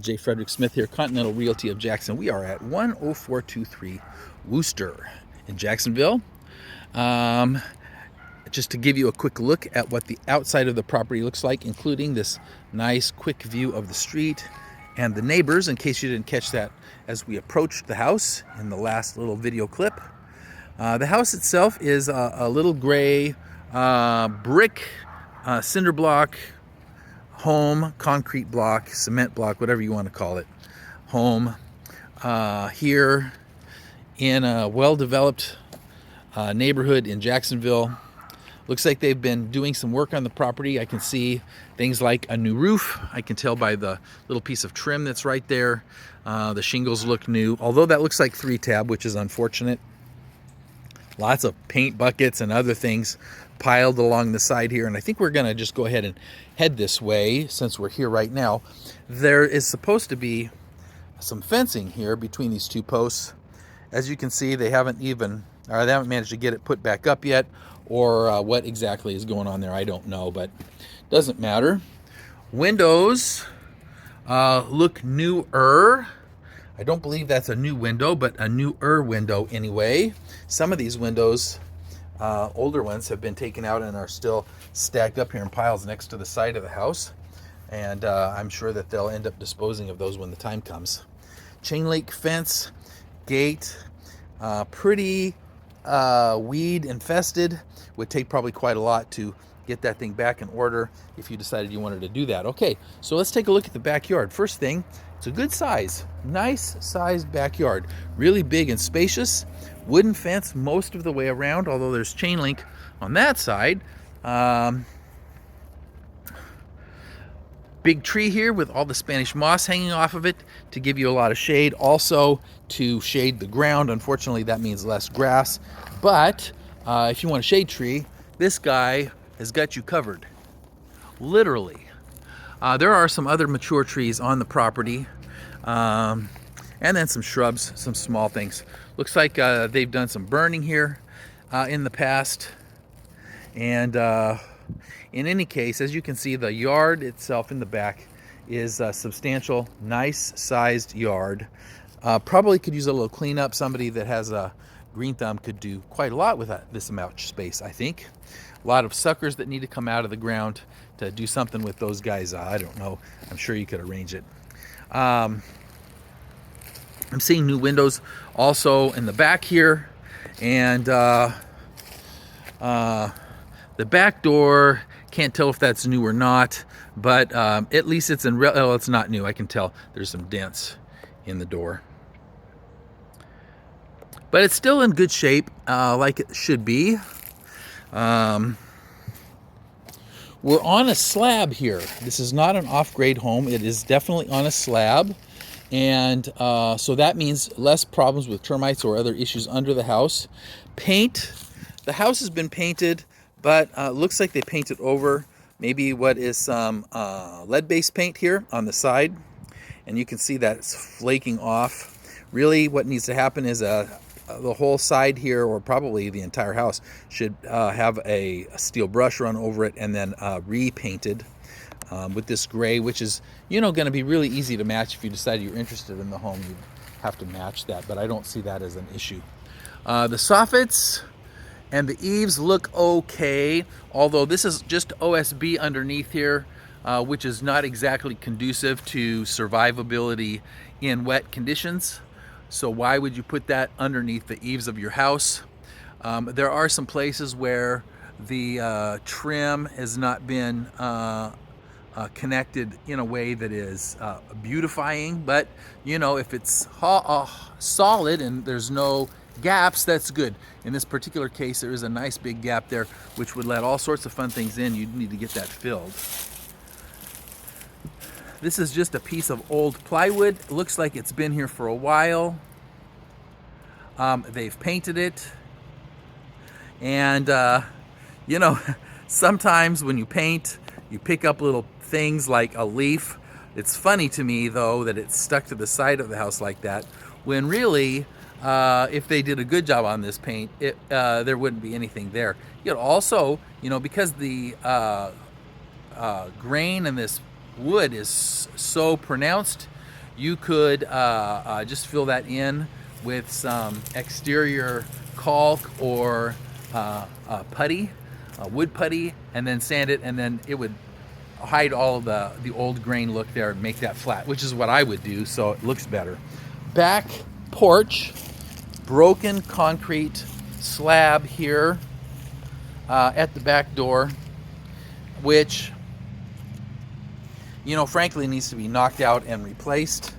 J. Frederick Smith here, Continental Realty of Jackson. We are at 10423 Wooster in Jacksonville. Um, just to give you a quick look at what the outside of the property looks like, including this nice quick view of the street and the neighbors, in case you didn't catch that as we approached the house in the last little video clip. The house itself is a little gray brick cinder block home, concrete block, cement block, whatever you want to call it, home here in a well-developed neighborhood in Jacksonville. Looks like they've been doing some work on the property. I can see things like a new roof. I can tell by the little piece of trim that's right there. The shingles look new, although that looks like 3-tab, which is unfortunate. Lots of paint buckets and other things piled along the side here, and I think we're gonna just go ahead and head this way since we're here right now. There is supposed to be some fencing here between these two posts. As you can see, they haven't managed to get it put back up yet, or what exactly is going on there, I don't know, but doesn't matter. Windows look newer. I don't believe that's a new window, but a newer window anyway. Some of these windows, older ones, have been taken out and are still stacked up here in piles next to the side of the house. And I'm sure that they'll end up disposing of those when the time comes. Chain link fence, gate, pretty weed infested. Would take probably quite a lot to get that thing back in order if you decided you wanted to do that. Okay, so let's take a look at the backyard. First thing, it's a good size, nice sized backyard, really big and spacious. Wooden fence most of the way around, although there's chain link on that side. Big tree here with all the Spanish moss hanging off of it to give you a lot of shade, also to shade the ground. Unfortunately, that means less grass, but if you want a shade tree, this guy has got you covered, literally. There are some other mature trees on the property, and then some shrubs, some small things. Looks like they've done some burning here in the past. And in any case, as you can see, the yard itself in the back is a substantial, nice sized yard. Probably could use a little cleanup. Somebody that has a green thumb could do quite a lot with this amount of space, I think. A lot of suckers that need to come out of the ground to do something with those guys. I don't know. I'm sure you could arrange it. I'm seeing new windows also in the back here, and the back door, can't tell if that's new or not, but at least it's it's not new. I can tell there's some dents in the door, but it's still in good shape, like it should be. We're on a slab here. This is not an off-grade home. It is definitely on a slab. And so that means less problems with termites or other issues under the house. Paint. The house has been painted, but looks like they painted over maybe what is some lead-based paint here on the side. And you can see that it's flaking off. Really what needs to happen is the whole side here, or probably the entire house, should have a steel brush run over it and then repainted with this gray, which is, going to be really easy to match. If you decide you're interested in the home, you'd have to match that, but I don't see that as an issue. The soffits and the eaves look okay, although this is just OSB underneath here, which is not exactly conducive to survivability in wet conditions. So why would you put that underneath the eaves of your house? There are some places where the trim has not been connected in a way that is beautifying, but if it's solid and there's no gaps, that's good. In this particular case, there is a nice big gap there, which would let all sorts of fun things in. You'd need to get that filled. This is just a piece of old plywood. It looks like it's been here for a while. They've painted it. And, sometimes when you paint, you pick up little things like a leaf. It's funny to me, though, that it's stuck to the side of the house like that, when really, if they did a good job on this paint, there wouldn't be anything there. Yet also, because the grain in this wood is so pronounced. You could just fill that in with some exterior caulk or putty, wood putty, and then sand it, and then it would hide all of the old grain look there and make that flat, which is what I would do, so it looks better. Back porch, broken concrete slab here at the back door, which, you know, frankly needs to be knocked out and replaced.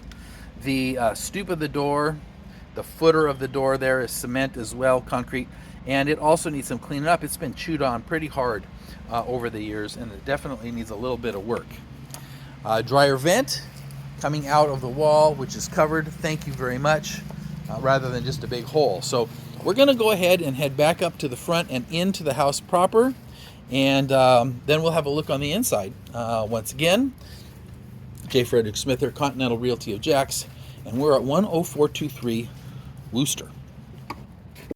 The stoop of the door, the footer of the door there is cement as well, concrete, and it also needs some cleaning up. It's been chewed on pretty hard over the years, and it definitely needs a little bit of work. Dryer vent coming out of the wall, which is covered, thank you very much, rather than just a big hole. So we're going to go ahead and head back up to the front and into the house proper, and then we'll have a look on the inside. Once again, J. Frederick Smith here, Continental Realty of Jax, and we're at 10423 Wooster.